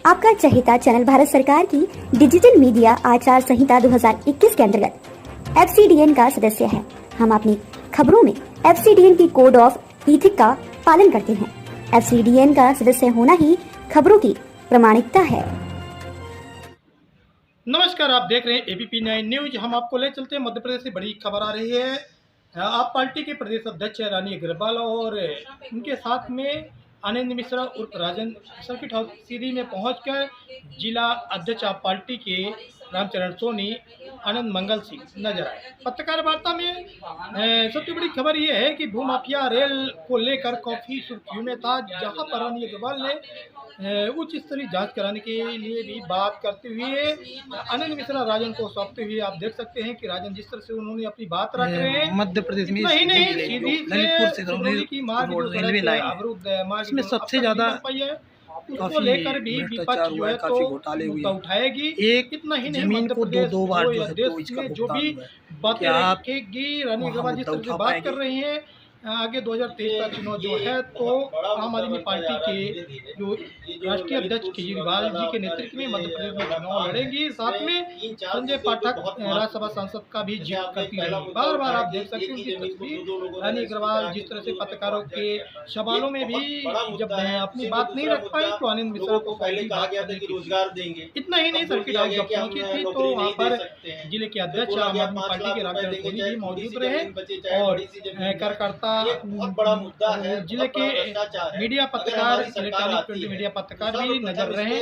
आपका चहेता चैनल भारत सरकार की डिजिटल मीडिया आचार संहिता 2021 के अंतर्गत एफसीडीएन का सदस्य है। हम अपनी खबरों में एफसीडीएन की कोड ऑफ इथिक का पालन करते हैं। एफसीडीएन का सदस्य होना ही खबरों की प्रामाणिकता है। नमस्कार, आप देख रहे हैं एबीपी 9 न्यूज। हम आपको ले चलते हैं मध्य प्रदेश से बड़ी खबर आ रही है। आप पार्टी के प्रदेश अध्यक्ष रानी अग्रवाल और उनके साथ में आनंद मिश्रा उर्फ राजन सर्किट हाउस सीधी में पहुंचकर जिला अध्यक्ष आप पार्टी के रामचरण सोनी आनंद मंगल सिंह नजर आए। पत्रकार वार्ता में सबसे बड़ी खबर यह है कि भूमाफिया रेल को लेकर काफी सुर्खियों में था, जहां पर रानी अग्रवाल ने उच्च स्तरीय जांच कराने के लिए भी बात करते हुए आनंद मिश्रा राजन को सौंपते हुए आप देख सकते हैं कि राजन जिस तरह से उन्होंने अपनी बात रख रहे हैं। मध्य प्रदेश में ललितपुर सिंगरौली की मार्ग रेलवे लाइन अवरुद्ध इसमें सबसे ज्यादा उसको लेकर भी विपक्ष जो है तो मुद्दा उठाएगी। एक इतना ही नहीं, जमीन को दो बार जो है तो इसका जो भी बातें रखेगी रानी अग्रवाल जिस तरह से बात कर रही हैं, आगे 2023 का चुनाव जो है तो आम आदमी पार्टी के जो राष्ट्रीय अध्यक्ष केजरीवाल जी के नेतृत्व में मध्य प्रदेश में चुनाव लड़ेंगी। साथ में संजय पाठक राज्यसभा सांसद का भी जिक्र करती रहेगी। बार बार आप देख सकते हैं उनकी तस्वीर। रानी अग्रवाल जिस तरह से पत्रकारों के सवालों में भी जब अपनी बात नहीं रख पाई तो आनंद मिश्रा को रोजगार देंगे। इतना ही नहीं, सर्किट हाउस जब पहुंची थी तो वहाँ पर जिले के अध्यक्ष आम आदमी पार्टी के रामचरण सोनी भी मौजूद रहे और कार्यकर्ता बहुत बड़ा मुद्दा है। जिले के मीडिया पत्रकार, इलेक्ट्रॉनिक प्रिंट मीडिया पत्रकार भी नजर रहे।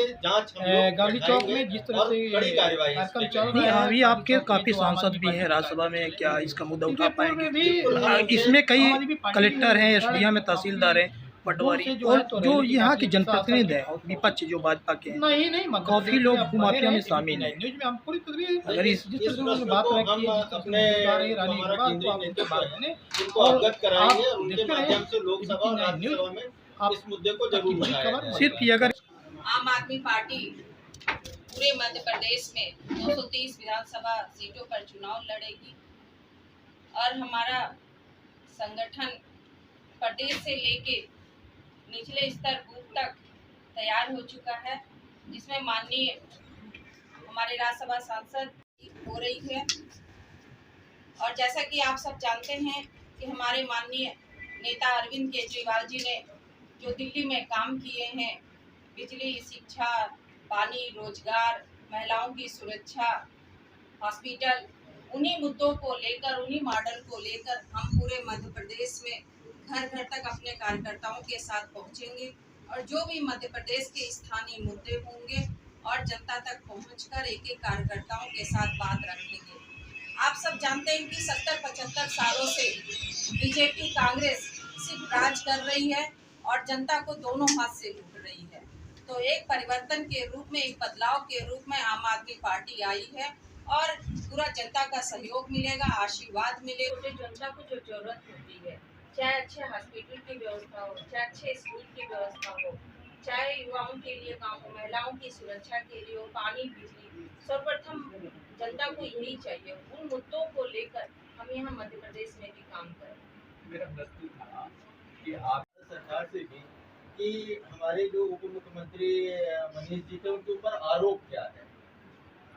गांधी चौक में जिस तरह से कार्यक्रम चल रहा है, अभी आपके काफी सांसद भी हैं राज्यसभा में, क्या इसका मुद्दा उठा पाएंगे? इसमें कई कलेक्टर हैं, एसडीएम में तहसीलदार हैं, पटवारी और जो यहाँ के जनप्रतिनिधि हैं विपक्ष जो भाजपा के नहीं काफी लोग भूमाफिया में शामिल हैं। न्यूज में हम पूरी तस्वीर अगर इस जिस तरह से उन्होंने बात रखी है, अपने रानी अग्रवाल को आप उनके बारे में उनको अवगत कराएंगे और उनके माध्यम से लोकसभा और राज्यसभा में इस मुद्दे को जरूर उठाएंगे। सिर्फ अगर आम आदमी पार्टी पूरे मध्य प्रदेश में 230 विधानसभा सीटों पर चुनाव लड़ेगी और हमारा संगठन प्रदेश से लेके निचले स्तर बूथ तक तैयार हो चुका है, जिसमें माननीय हमारे राज्यसभा सांसद हो रही है। और जैसा कि आप सब जानते हैं कि हमारे माननीय नेता अरविंद केजरीवाल जी ने जो दिल्ली में काम किए हैं, बिजली, शिक्षा, पानी, रोजगार, महिलाओं की सुरक्षा, हॉस्पिटल, उन्हीं मुद्दों को लेकर, उन्हीं मॉडल को लेकर हम पूरे मध्य प्रदेश में घर घर तक अपने कार्यकर्ताओं के साथ पहुंचेंगे और जो भी मध्य प्रदेश के स्थानीय मुद्दे होंगे और जनता तक पहुंचकर एक एक कार्यकर्ताओं के साथ बात रखेंगे। आप सब जानते हैं कि 70-75 सालों से बीजेपी कांग्रेस सिर्फ राज कर रही है और जनता को दोनों हाथ से लूट रही है। तो एक परिवर्तन के रूप में, एक बदलाव के रूप में आम आदमी पार्टी आई है और पूरा जनता का सहयोग मिलेगा, आशीर्वाद मिलेगा। जनता को जो जरूरत होती है, चाहे अच्छे हॉस्पिटल की व्यवस्था हो, चाहे अच्छे स्कूल की व्यवस्था हो, चाहे युवाओं के लिए काम हो, महिलाओं की सुरक्षा के लिए हो, पानी, बिजली, सर्वप्रथम जनता को यही चाहिए। उन मुद्दों को लेकर हम यहाँ मध्य प्रदेश में भी काम करें। मेरा प्रश्न था कि आप सरकार से भी कि हमारे जो उप मुख्यमंत्री मनीष जी थे उनके ऊपर आरोप क्या है?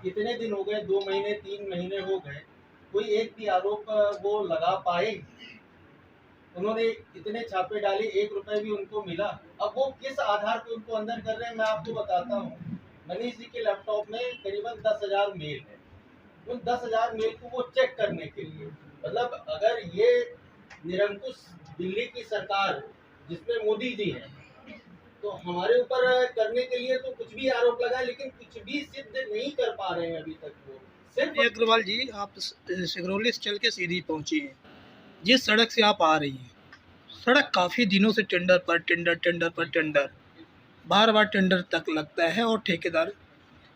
कितने दिन हो गए, 2 महीने 3 महीने हो गए, कोई एक भी आरोप वो लगा पाए? उन्होंने इतने छापे डाले, 1 रुपए भी उनको मिला? अब वो किस आधार पर उनको अंदर कर रहे हैं, मैं आपको बताता हूँ। मनीष जी के लैपटॉप में करीबन 10,000 मेल है। उन 10,000 मेल को वो चेक करने के लिए, मतलब अगर ये निरंकुश दिल्ली की सरकार जिसमें मोदी जी हैं, तो हमारे ऊपर करने के लिए तो कुछ भी आरोप लगा, लेकिन कुछ भी सिद्ध नहीं कर पा रहे हैं अभी तक। वो सिर्फ अग्रवाल जी, आप सिंगरौली से चल के सीधी पहुंची हैं। जिस सड़क से आप आ रही हैं, सड़क काफ़ी दिनों से टेंडर पर टेंडर, बार बार टेंडर तक लगता है और ठेकेदार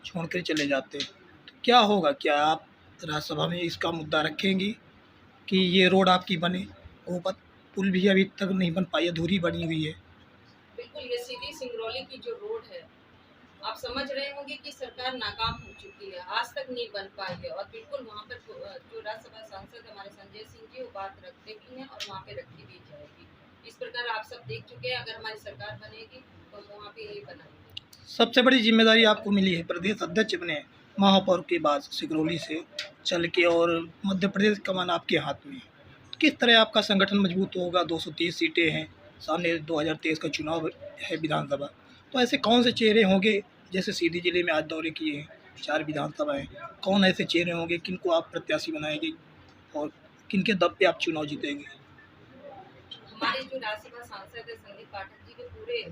छोड़ कर चले जाते हैं। तो क्या होगा? क्या आप राज्यसभा में इसका मुद्दा रखेंगी कि ये रोड आपकी बने? वो पुल भी अभी तक नहीं बन पाई, अधूरी बनी हुई है। बिल्कुल, ये सीधी सिंगरौली की जो रोड है, आप समझ रहे होंगे कि सरकार नाकाम हो चुकी है, आज तक नहीं बन पाई है। और बिल्कुल वहाँ पर जो राज्यसभा सांसद हमारे संजय सिंह जी, वो बात रखते भी हैं और वहाँ पे रखी भी जाएगी। इस प्रकार आप सब देख चुके हैं, अगर हमारी सरकार बनेगी तो वहाँ पे यही बनाएंगे। सबसे बड़ी जिम्मेदारी आपको मिली है प्रदेश अध्यक्ष बने, महापौर के बाद सिगरौली से चल के, और मध्य प्रदेश कमान आपके हाथ में। किस तरह आपका संगठन मजबूत होगा? 230 सीटें हैं सामने, 2023 का चुनाव है विधानसभा, तो ऐसे कौन से चेहरे होंगे? जैसे सीधी जिले में आज दौरे किए हैं 4 विधानसभाएं, कौन ऐसे चेहरे होंगे किनको आप प्रत्याशी बनाएंगे और किनके दम पे आप चुनाव जीतेंगे? हमारे जो राज्यसभा सांसद है संदीप पाठक जी के पूरे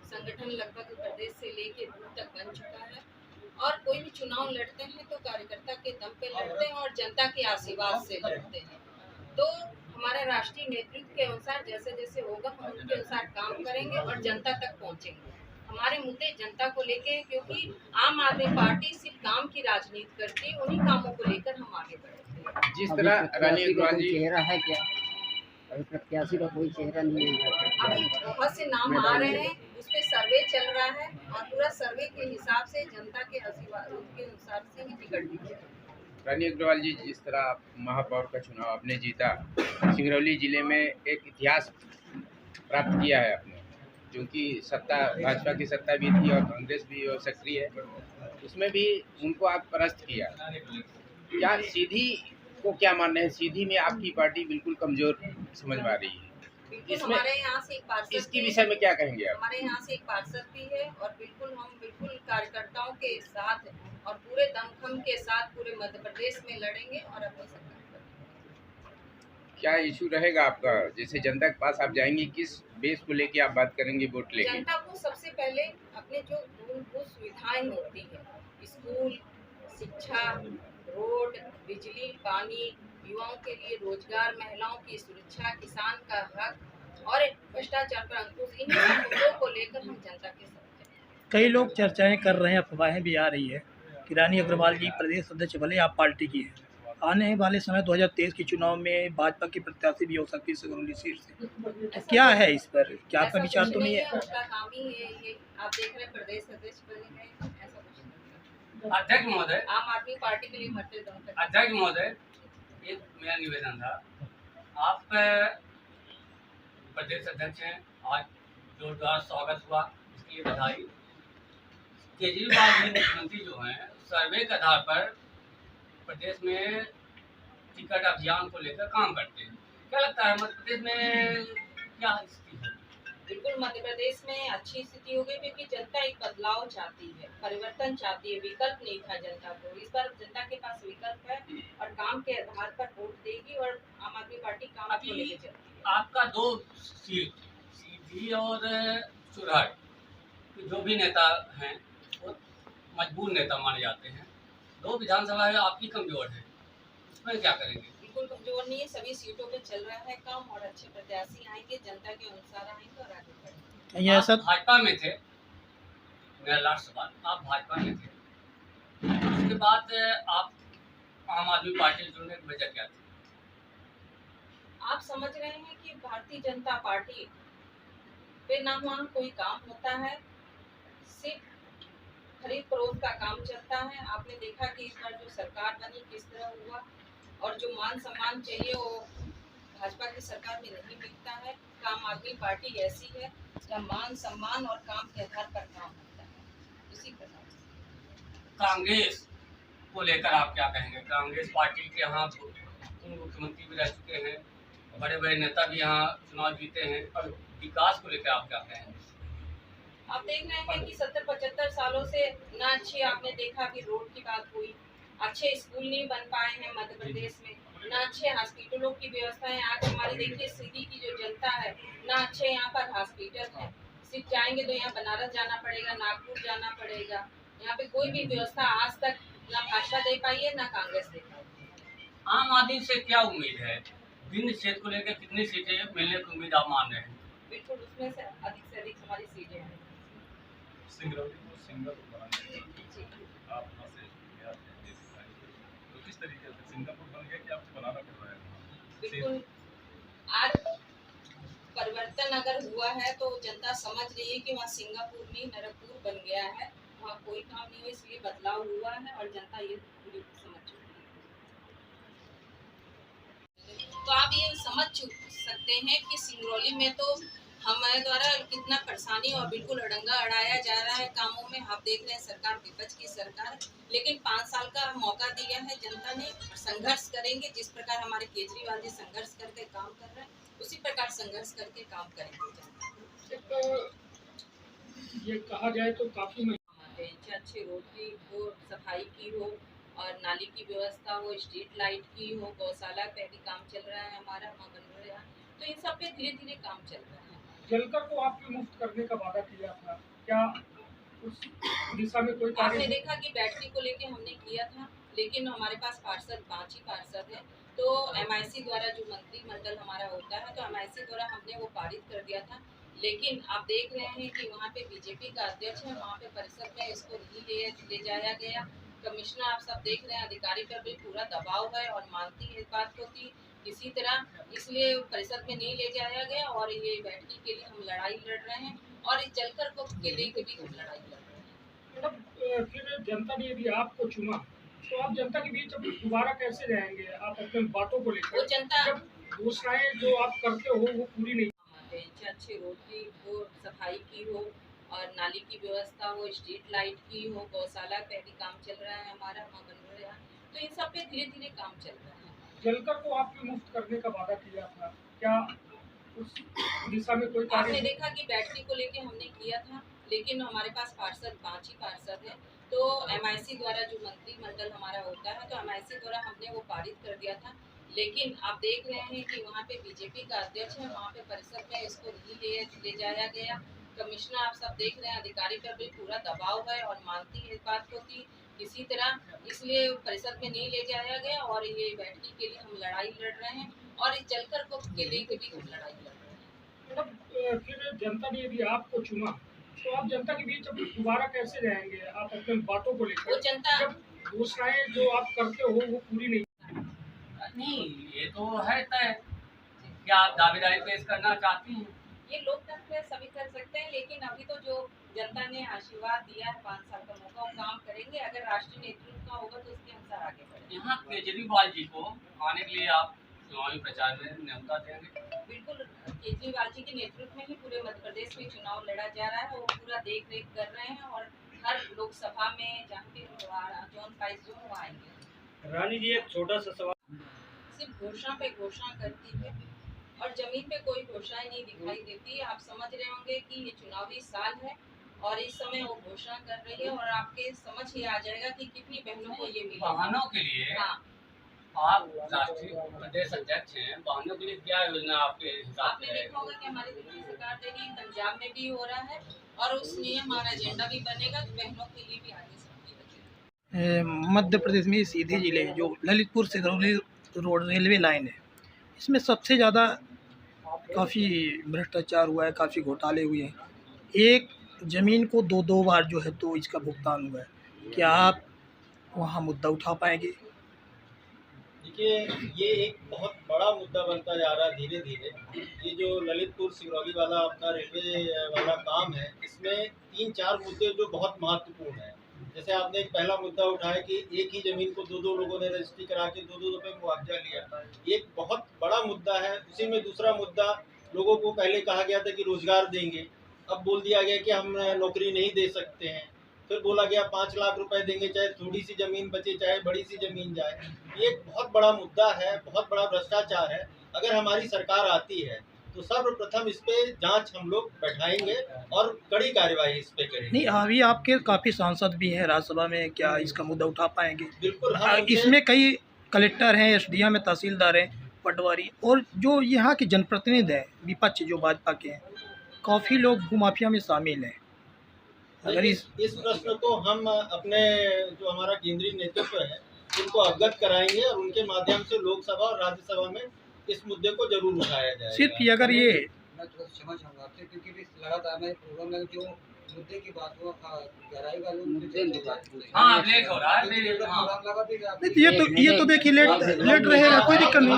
संगठन लगभग प्रदेश से लेके दूर तक बन चुका है, और कोई भी चुनाव लड़ते हैं तो कार्यकर्ता के दम पे लड़ते हैं और जनता के आशीर्वाद से लड़ते हैं। तो हमारा राष्ट्रीय नेतृत्व के अनुसार जैसे जैसे होगा हम उनके अनुसार काम करेंगे और जनता तक पहुंचेंगे। हमारे मुद्दे जनता को लेके, क्योंकि आम आदमी पार्टी सिर्फ काम की राजनीति करती है, उन्हीं कामों को लेकर हम आगे बढ़ेंगे। जिस तरह रानी अग्रवाल जी चेहरा है क्या? अभी प्रत्याशी का कोई चेहरा नहीं है। अभी बहुत से नाम आ रहे हैं, उस पर सर्वे चल रहा है और पूरा सर्वे के हिसाब से जनता के आशीर्वाद के अनुसार से ही टिकट दी जाए। रानी अग्रवाल जी, जिस तरह महापौर का चुनाव आपने जीता, सिंगरौली जिले में एक इतिहास प्राप्त किया है आपने, क्योंकि सत्ता भाजपा की सत्ता भी थी और कांग्रेस भी और सक्रिय है, उसमें भी उनको आप परास्त किया। क्या सीधी को क्या मानना है? सीधी में आपकी पार्टी बिल्कुल कमजोर समझ में आ रही है, इसमें हमारे यहाँ से एक पार्षद, इसके विषय में क्या कहेंगे आप? हमारे यहाँ से एक पार्षद भी है और हम बिल्कुल कार्यकर्ताओं के साथ और पूरे दमखम के साथ पूरे मध्य प्रदेश में लड़ेंगे और अपनी सरकार करेंगे। क्या इशू रहेगा आपका? जैसे जनता के पास आप जाएंगे, किस बेस को लेके आप बात करेंगे वोट लेके? जनता को सबसे पहले अपने जो मूलभूत सुविधाएं होती है, स्कूल, शिक्षा, रोड, बिजली, पानी, युवाओं के लिए रोजगार, महिलाओं की सुरक्षा, किसान का हक और भ्रष्टाचार पर अंकुश, इन मुद्दों को लेकर हम जनता के साथ हैं। कई लोग चर्चाएं कर रहे हैं, अफवाहें भी आ रही है कि रानी अग्रवाल जी प्रदेश अध्यक्ष भले आप पार्टी की है, आने वाले समय 2023 के चुनाव में भाजपा की प्रत्याशी भी हो सकती है सिगरौली सीट से, तो क्या है इस पर? क्या आपका विचार तो नहीं है? उनका काम ही है ये, आप देख रहे हैं प्रदेश अध्यक्ष बने हैं, ऐसा कुछ नहीं। अध्यक्ष महोदय, आम आदमी पार्टी के लिए मरते दम तक। अध्यक्ष महोदय, एक मेरा निवेदन था, आप प्रदेश अध्यक्ष हैं, आज जोरदार स्वागत हुआ, इसके लिए बधाई। केजरीवाल जी मुख्यमंत्री जो हैं, सर्वे के आधार पर प्रदेश में टिकट अभियान को लेकर काम करते हैं। क्या लगता है मध्य प्रदेश में क्या स्थिति है? बिल्कुल मध्य प्रदेश में अच्छी स्थिति हो गई, क्योंकि जनता एक बदलाव चाहती है, परिवर्तन चाहती है। विकल्प नहीं था जनता को, इस बार जनता के पास विकल्प है और काम के आधार पर वोट देगी और आम आदमी पार्टी काम को लेकर चलती है। आपका 2 सीट, सीधी और चुरहट, जो भी नेता हैं वो मजबूर नेता माने जाते हैं। 2 विधानसभा है आपकी कमजोर है, उसमें क्या करेंगे? बिल्कुल कमजोर नहीं है, सभी सीटों पे चल रहा है काम और अच्छे प्रत्याशी आएंगे, जनता के अनुसार आएंगे और आगे बढ़ेंगे। ये ऐसा आप भाजपा में थे, मेरा लास्ट सवाल, आप भाजपा में थे, उसके बाद आप आम आदमी पार्टी जुड़ने की वजह क्या थी? आप समझ रहे हैं कि भारतीय जनता पार्टी पे ना वहाँ कोई काम होता है, सिर्फ खरीद फरोख्त का काम चलता है। आपने देखा कि इस बार जो सरकार बनी किस तरह हुआ, और जो मान सम्मान चाहिए वो भाजपा की सरकार में नहीं मिलता है। आम आदमी पार्टी ऐसी है जहाँ मान सम्मान और काम के आधार पर काम होता है। इसी प्रकार से कांग्रेस को लेकर आप क्या कहेंगे? कांग्रेस पार्टी के यहाँ मुख्यमंत्री भी रह चुके हैं, बड़े बड़े नेता भी यहाँ चुनाव जीते हैं, और विकास को लेकर आप क्या कहेंगे? आप देख रहे हैं कि 70-75 सालों से ना अच्छी, आपने देखा कि रोड की बात हुई, अच्छे स्कूल नहीं बन पाए हैं मध्य प्रदेश में, ना अच्छे हॉस्पिटलों की व्यवस्था है। आज हमारे देखिए सीधी की जो जनता है, ना अच्छे यहाँ पर हॉस्पिटल है, सिर्फ जाएंगे तो यहाँ बनारस जाना पड़ेगा, नागपुर जाना पड़ेगा। यहाँ पे कोई भी व्यवस्था आज तक ना भाजपा दे पाई है ना कांग्रेस दे पाई है। आम आदमी से क्या उम्मीद है? विभिन्न क्षेत्र को लेकर कितनी सीटें मिलने की उम्मीद आप मान रहे हैं? बिल्कुल उसमें से अधिक हमारी सीटें हैं। सिंगरौली को सिंगल बनाने के लिए आप वहाँ से गया तो किस तरीके से सिंगापुर बन गया कि आपको बनाना पड़ रहा है? बिल्कुल, आज परिवर्तन अगर हुआ है तो जनता समझ रही है कि वहाँ सिंगापुर नहीं नरकपुर बन गया है, वहाँ कोई काम नहीं है, इसलिए बदलाव हुआ है और जनता ये पूरी समझ चुकी है। तो आप ये समझ सकते हैं कि सिंगरौली में तो हमारे द्वारा कितना परेशानी और बिल्कुल अड़ंगा अड़ाया जा रहा है कामों में। आप देख रहे हैं सरकार विपक्ष की सरकार, लेकिन 5 साल का मौका दिया है जनता ने। संघर्ष करेंगे, जिस प्रकार हमारे केजरीवाल जी संघर्ष करके काम कर रहे हैं उसी प्रकार संघर्ष करके काम करेंगे जनता। ये कहा जाए तो काफी अच्छे रोड की हो, सफाई की हो और नाली की व्यवस्था हो, स्ट्रीट लाइट की हो, गौशाला पे भी काम चल रहा है हमारा मनोहर यहाँ, तो इन सब पे धीरे धीरे काम चल रहा है। जलकर को आपने मुफ्त करने का वादा किया था, क्या उस दिशा में कोई आपने देखा कि बैटरी को लेके हमने किया था, लेकिन हमारे पास पार्षद 5 ही पार्षद है, तो MIC द्वारा जो मंत्रिमंडल हमारा होता है, तो MIC द्वारा हमने वो पारित कर दिया था। लेकिन आप देख रहे हैं कि वहाँ पे बीजेपी का अध्यक्ष है, वहाँ पे परिषद में इसको नहीं ले जाया गया। कमिश्नर आप सब देख रहे हैं, अधिकारी पर भी पूरा दबाव है और मानती है इस बात को कि किसी तरह, इसलिए परिषद में नहीं ले जाया गया और ये बैठकी के लिए हम लड़ाई लड़ रहे हैं और इस जलकर को के लिए भी हम लड़ाई लड़ रहे हैं। मतलब फिर जनता ने यदि आपको चुना तो आप जनता के बीच अब दोबारा कैसे जाएंगे? आप अपने बातों को लेकर, वो जनता जब घोषणाएं जो आप करते हो वो पूरी नहीं, अच्छे रोड की हो, सफाई की हो और नाली की व्यवस्था हो, स्ट्रीट लाइट की हो, गौशाला पे भी काम चल रहा है हमारा मनोहर यहाँ, तो इन सब पे धीरे धीरे काम चल रहा है। जलकर को आपने मुफ्त करने का वादा किया था, क्या उस दिशा में कोई आपने देखा कि बैटरी को लेके हमने किया था, लेकिन हमारे पास पार्षद 5 ही पार्षद है, तो MIC द्वारा जो मंत्रिमंडल हमारा होता है, तो MIC द्वारा हमने वो पारित कर दिया था। लेकिन आप देख रहे हैं कि वहाँ पे बीजेपी का अध्यक्ष है, वहाँ पे परिषद में इसको नहीं ले जाया गया। कमिश्नर आप सब देख रहे हैं, अधिकारी पर भी पूरा दबाव है और मानती है इस बात को कि किसी तरह, इसलिए परिषद में नहीं ले जाया गया और ये बैठकी के लिए हम लड़ाई लड़ रहे हैं और इस जलकर को के लिए भी हम लड़ाई लड़ रहे हैं। मतलब फिर जनता ने यदि आपको चुना तो आप जनता के बीच अब दोबारा कैसे जाएंगे? आप अपने बातों को लेकर, वो जनता जब घोषणाएं जो आप करते हो वो पूरी नहीं, ये तो है तय। क्या आप दावेदारी पेश करना चाहती हैं? ये लोकतंत्र है, सभी कर सकते हैं, लेकिन अभी तो जो जनता ने आशीर्वाद दिया है 5 साल का मौका, वो काम करेंगे। अगर राष्ट्रीय नेतृत्व का होगा तो उसके अनुसार आगे बढ़ेंगे। यहाँ केजरीवाल जी को आने के लिए आप चुनावी प्रचार में न्योता देंगे? बिल्कुल, केजरीवाल जी के नेतृत्व में ही पूरे मध्य प्रदेश में चुनाव लड़ा जा रहा है। वो पूरा देख रेख कर रहे हैं और हर लोकसभा में जहाँ पे जोन 5 जोन वो आएंगे। रानी जी, एक छोटा सा सवाल, सिर्फ घोषणा पे घोषणा करती है और जमीन पे कोई घोषणाएं नहीं दिखाई देती। आप समझ रहे होंगे कि ये चुनावी साल है और इस समय वो घोषणा कर रही है और आपके समझ ही आ जाएगा कि कितनी बहनों को ये मिला। वाहनों के लिए आप राष्ट्रीय प्रदेश अध्यक्ष हैं, वाहनों के लिए क्या योजना आपके हिसाब आपने देखा होगा कि हमारी दिल्ली सरकार दे रही है, पंजाब में भी हो रहा है और उस नियम हमारा एजेंडा भी बनेगा तो बहनों के लिए भी आगे सकती मध्य प्रदेश में सीधी जिले जो Lalitpur Singrauli road railway line है, इसमें सबसे ज़्यादा काफ़ी भ्रष्टाचार हुआ है, काफ़ी घोटाले हुए हैं। एक ज़मीन को दो बार जो है तो इसका भुगतान हुआ है। क्या आप वहाँ मुद्दा उठा पाएंगे? देखिए, ये एक बहुत बड़ा मुद्दा बनता जा रहा है धीरे धीरे। ये जो ललितपुर सिंगरौली वाला अपना रेलवे वाला काम है, इसमें 3-4 मुद्दे जो बहुत महत्वपूर्ण हैं। जैसे आपने एक पहला मुद्दा उठाया कि एक ही ज़मीन को दो लोगों ने रजिस्ट्री करा के 2 रुपये मुआवजा लिया, ये एक बहुत बड़ा मुद्दा है। उसी में दूसरा मुद्दा, लोगों को पहले कहा गया था कि रोजगार देंगे, अब बोल दिया गया कि हम नौकरी नहीं दे सकते हैं। फिर बोला गया 5 लाख रुपए देंगे, चाहे थोड़ी सी ज़मीन बचे चाहे बड़ी सी ज़मीन जाए। ये एक बहुत बड़ा मुद्दा है, बहुत बड़ा भ्रष्टाचार है। अगर हमारी सरकार आती है तो सर्वप्रथम इस पे जांच हम लोग बैठाएंगे और कड़ी कार्यवाही इस पे करेंगे। नहीं, अभी आपके काफ़ी सांसद भी हैं राज्यसभा में, क्या इसका मुद्दा उठा पाएंगे? बिल्कुल, इसमें कई कलेक्टर हैं, SDM हैं, तहसीलदार हैं, पटवारी, और जो यहाँ के जनप्रतिनिधि हैं विपक्ष जो भाजपा के हैं, काफ़ी लोग भूमाफिया में शामिल हैं। अगर इस प्रश्न को हम अपने जो हमारा केंद्रीय नेतृत्व है उनको अवगत कराएंगे और उनके माध्यम से लोकसभा और राज्यसभा में इस मुद्दे को जरूर उठाया जाएगा। सिर्फ अगर ये मैं थोड़ा क्षमा चाहूँगा आपसे, क्योंकि भी लगातार मेरे प्रोग्राम में जो मुद्दे की बात हो गहराई वाले मुद्दे, हाँ, लेट हो रहा है, प्रोग्राम लगा भी ये तो देखिए लेट रहेगा, कोई दिक्कत नहीं।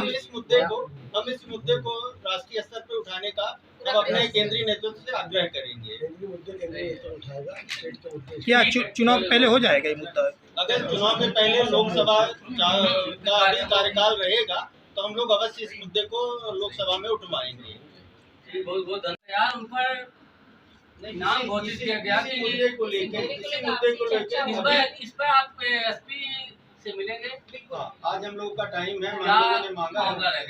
हम इस मुद्दे को राष्ट्रीय स्तर पे उठाने का हम अपने केंद्रीय नेतृत्व से आग्रह करेंगे। क्या चुनाव पहले हो जाएगा ये मुद्दा? अगर चुनाव के पहले लोकसभा का कार्यकाल रहेगा तो हम लोग अवश्य इस मुद्दे को लोकसभा में उठवाएंगे। बहुत बहुत धन्यवाद यार। उन पर नाम घोषित किया गया कि मुद्दे को लेकर इस पर आप एसपी से मिलेंगे। हाँ, आज हम लोग का टाइम है, क्या हम लोगों ने मांगा मामला है।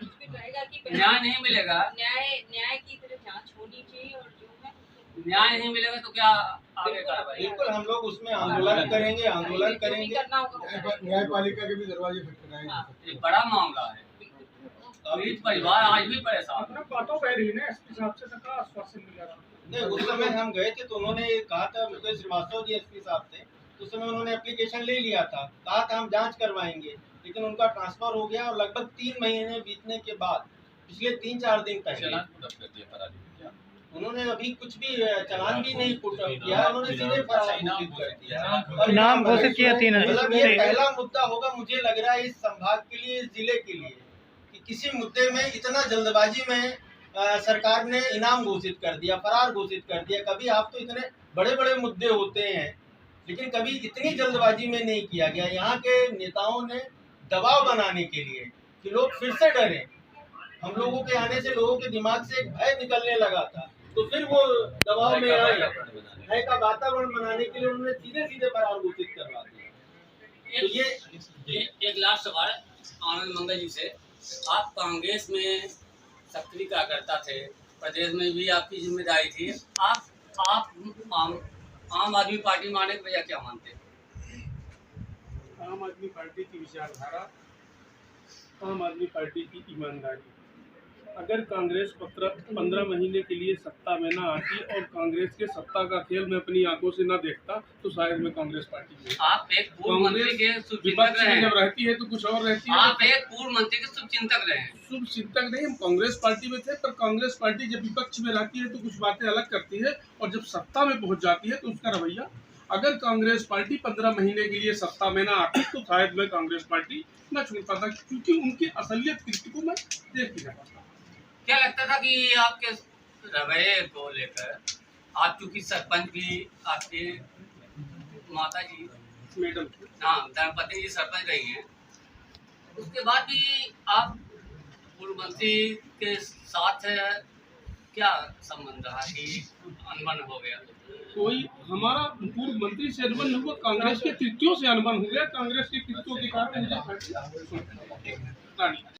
रहेगा इसमें? न्याय नहीं मिलेगा, न्याय की तरफ जांच होनी चाहिए और जो है न्याय नहीं मिलेगा तो क्या आगे कार्रवाई? बिल्कुल हम लोग उसमें आंदोलन करेंगे, आंदोलन करेंगे। करना होगा। न्यायपालिका के भी दरवाजे खटखटाएंगे। एक बड़ा मामला है, पीड़ित परिवार आज भी परेशान है। बातों कह रही है एसपी साहब से का आश्वासन मिला था। नहीं, उस समय हम गए थे तो उन्होंने कहा था, मुकेश श्रीवास्तव जी एसपी साहब थे, उस समय उन्होंने एप्लीकेशन ले लिया था, कहा था हम जांच करवाएंगे, लेकिन उनका ट्रांसफर हो गया और लगभग 3 महीने बीतने के बाद पिछले 3-4 दिन पहले उन्होंने अभी कुछ भी चालान भी नहीं पुट किया, उन्होंने सीधे फरार घोषित कर दिया। इनाम घोषित किया 3 मतलब ये पहला मुद्दा होगा मुझे लग रहा है इस संभाग के लिए, इस जिले के लिए, कि किसी मुद्दे में इतना जल्दबाजी में सरकार ने इनाम घोषित कर दिया, फरार घोषित कर दिया। कभी आप तो इतने बड़े बड़े मुद्दे होते हैं लेकिन कभी इतनी जल्दबाजी में नहीं किया गया। यहाँ के नेताओं ने दबाव बनाने के लिए कि लोग फिर से डरे, हम लोगों के आने से लोगों के दिमाग से एक भय निकलने लगा था, तो फिर वो दबाव में आए, भय का वातावरण बनाने के लिए उन्होंने सीधे सीधे फरार घोषित करवा दिया। तो ये एक लास्ट सवाल आनंद मंगल जी से, आप कांग्रेस में सक्रिय कार्यकर्ता थे, प्रदेश में भी आपकी जिम्मेदारी थी, आप आम आदमी पार्टी में आने की वजह क्या मानते हैं? आम आदमी पार्टी की विचारधारा, आम आदमी पार्टी की ईमानदारी। अगर कांग्रेस 15 महीने के लिए सत्ता में ना आती और कांग्रेस के सत्ता का खेल मैं अपनी आंखों से ना देखता तो शायद मैं कांग्रेस पार्टी में। आप एक पूर्व मंत्री के शुभचिंतक विपक्ष रहे में हैं। जब रहती है तो कुछ और रहती है। आप एक पूर्व मंत्री के शुभचिंतक रहे हैं। शुभचिंतक नहीं, हम कांग्रेस पार्टी में थे, पर कांग्रेस पार्टी जब विपक्ष में रहती है तो कुछ बातें अलग करती है और जब सत्ता में पहुंच जाती है तो उसका रवैया। अगर कांग्रेस पार्टी 15 महीने के लिए सत्ता में ना आती तो शायद मैं कांग्रेस पार्टी न छोड़ पाता, क्योंकि उनकी असलियत कृत्य को मैं देख नहीं पाता। क्या लगता था कि आपके रवैये को लेकर, आप चूंकि सरपंच भी, आपके माता जी मैडम, हाँ धर्मपत्नी जी सरपंच रही हैं, उसके बाद भी आप पूर्व मंत्री के साथ क्या संबंध रहा कि अनबन हो गया? कोई हमारा पूर्व मंत्री से अनबन नहीं हुआ, कांग्रेस के कृत्यों से अनबन हो गया। कांग्रेस के कृत्यों के कारण मुझे